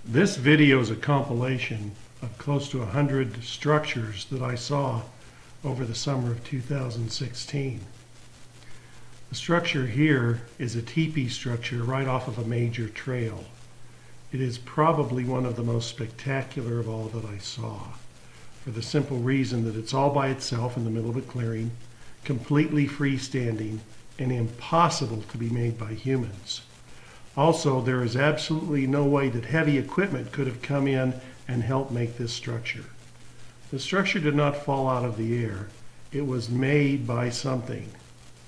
This video is a compilation of close to 100 structures that I saw over the summer of 2016. The structure here is a teepee structure right off of a major trail. It is probably one of the most spectacular of all that I saw, for the simple reason that it's all by itself in the middle of a clearing, completely freestanding, and impossible to be made by humans. Also, there is absolutely no way that heavy equipment could have come in and helped make this structure. The structure did not fall out of the air. It was made by something.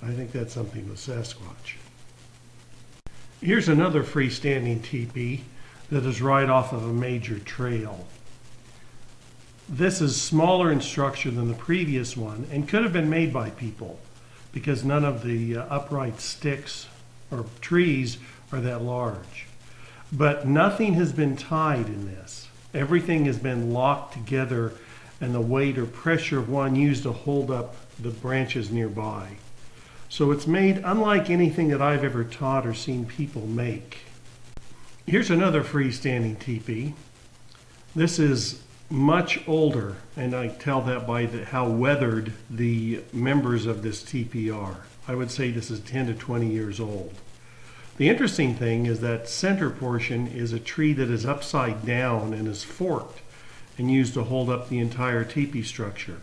I think that something was Sasquatch. Here's another freestanding teepee that is right off of a major trail. This is smaller in structure than the previous one and could have been made by people because none of the upright sticks or trees are that large. But nothing has been tied in this. Everything has been locked together and the weight or pressure of one used to hold up the branches nearby. So it's made unlike anything that I've ever taught or seen people make. Here's another freestanding teepee. This is much older, and I tell that by how weathered the members of this teepee are. I would say this is 10 to 20 years old. The interesting thing is that center portion is a tree that is upside down and is forked and used to hold up the entire teepee structure.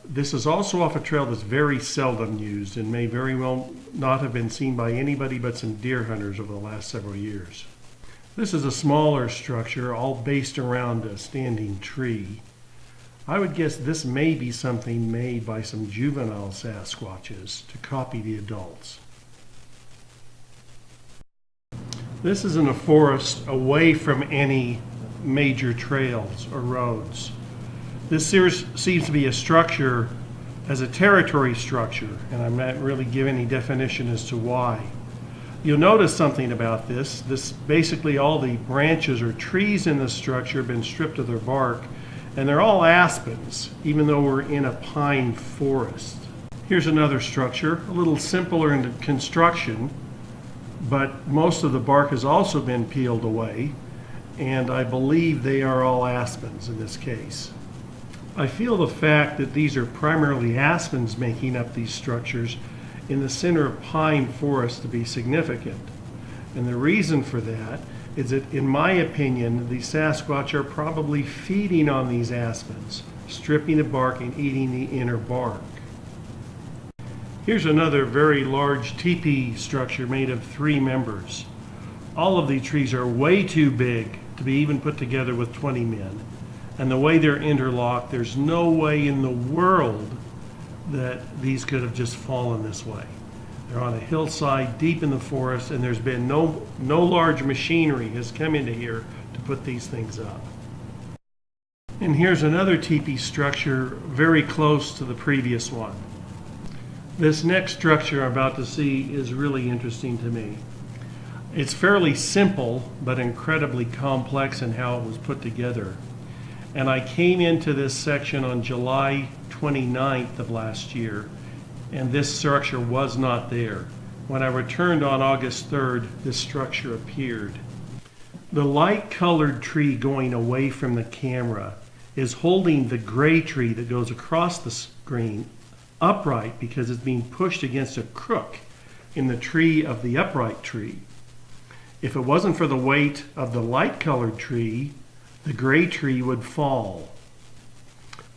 This is also off a trail that's very seldom used and may very well not have been seen by anybody but some deer hunters over the last several years. This is a smaller structure, all based around a standing tree. I would guess this may be something made by some juvenile Sasquatches to copy the adults. This is in a forest away from any major trails or roads. This seems to be a structure as a territory structure, and I'm not really giving any definition as to why. You'll notice something about this. Basically all the branches or trees in this structure have been stripped of their bark, and they're all aspens, even though we're in a pine forest. Here's another structure, a little simpler in construction, but most of the bark has also been peeled away, and I believe they are all aspens in this case. I feel the fact that these are primarily aspens making up these structures in the center of pine forest to be significant. And the reason for that is that, in my opinion, the Sasquatch are probably feeding on these aspens, stripping the bark and eating the inner bark. Here's another very large teepee structure made of 3 members. All of these trees are way too big to be even put together with 20 men. And the way they're interlocked, there's no way in the world that these could have just fallen this way. They're on a hillside deep in the forest, and there's been no large machinery has come into here to put these things up. And here's another teepee structure very close to the previous one. This next structure I'm about to see is really interesting to me. It's fairly simple, but incredibly complex in how it was put together. And I came into this section on July 29th of last year, and this structure was not there. When I returned on August 3rd, this structure appeared. The light-colored tree going away from the camera is holding the gray tree that goes across the screen upright because it's being pushed against a crook in the tree of the upright tree. If it wasn't for the weight of the light-colored tree, the gray tree would fall.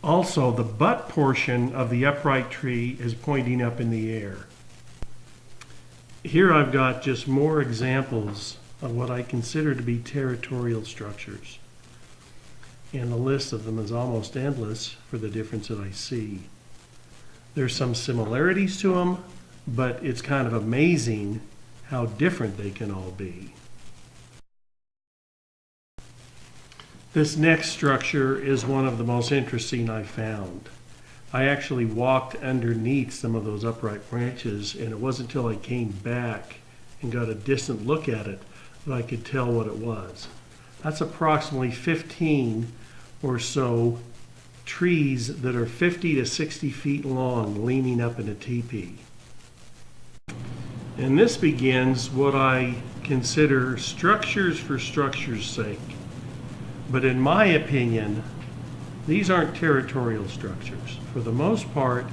Also, the butt portion of the upright tree is pointing up in the air. Here I've got just more examples of what I consider to be territorial structures. And the list of them is almost endless for the difference that I see. There's some similarities to them, but it's kind of amazing how different they can all be. This next structure is one of the most interesting I found. I actually walked underneath some of those upright branches, and it wasn't until I came back and got a distant look at it that I could tell what it was. That's approximately 15 or so trees that are 50 to 60 feet long leaning up in a teepee. And this begins what I consider structures for structure's sake. But in my opinion, these aren't territorial structures. For the most part,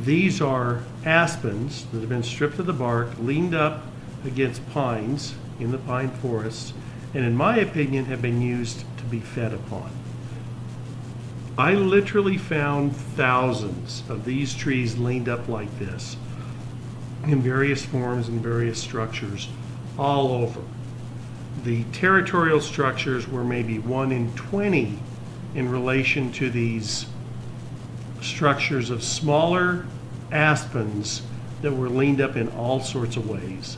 these are aspens that have been stripped of the bark, leaned up against pines in the pine forests, and in my opinion have been used to be fed upon. I literally found thousands of these trees leaned up like this in various forms and various structures all over. The territorial structures were maybe 1 in 20 in relation to these structures of smaller aspens that were leaned up in all sorts of ways.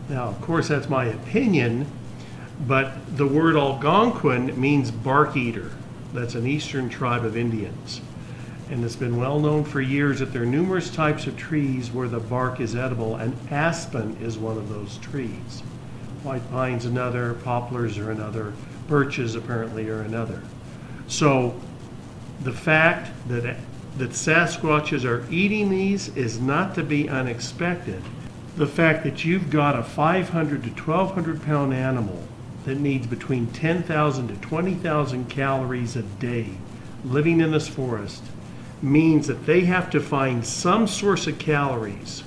Now, of course, that's my opinion, but the word Algonquin means bark eater. That's an eastern tribe of Indians. And it's been well known for years that there are numerous types of trees where the bark is edible, and aspen is one of those trees. White pine's another, poplars are another, birches apparently are another. So the fact that Sasquatches are eating these is not to be unexpected. The fact that you've got a 500 to 1,200 pound animal that needs between 10,000 to 20,000 calories a day living in this forest means that they have to find some source of calories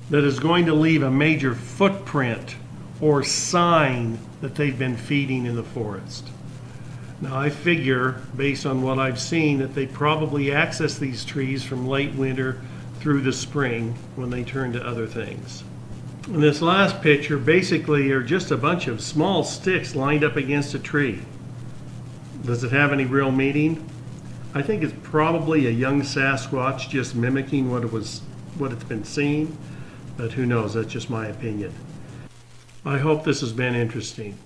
that is going to leave a major footprint or sign that they've been feeding in the forest. Now, I figure, based on what I've seen, that they probably access these trees from late winter through the spring when they turn to other things. And this last picture basically are just a bunch of small sticks lined up against a tree. Does it have any real meaning? I think it's probably a young Sasquatch just mimicking what it's been seeing, but who knows, that's just my opinion. I hope this has been interesting.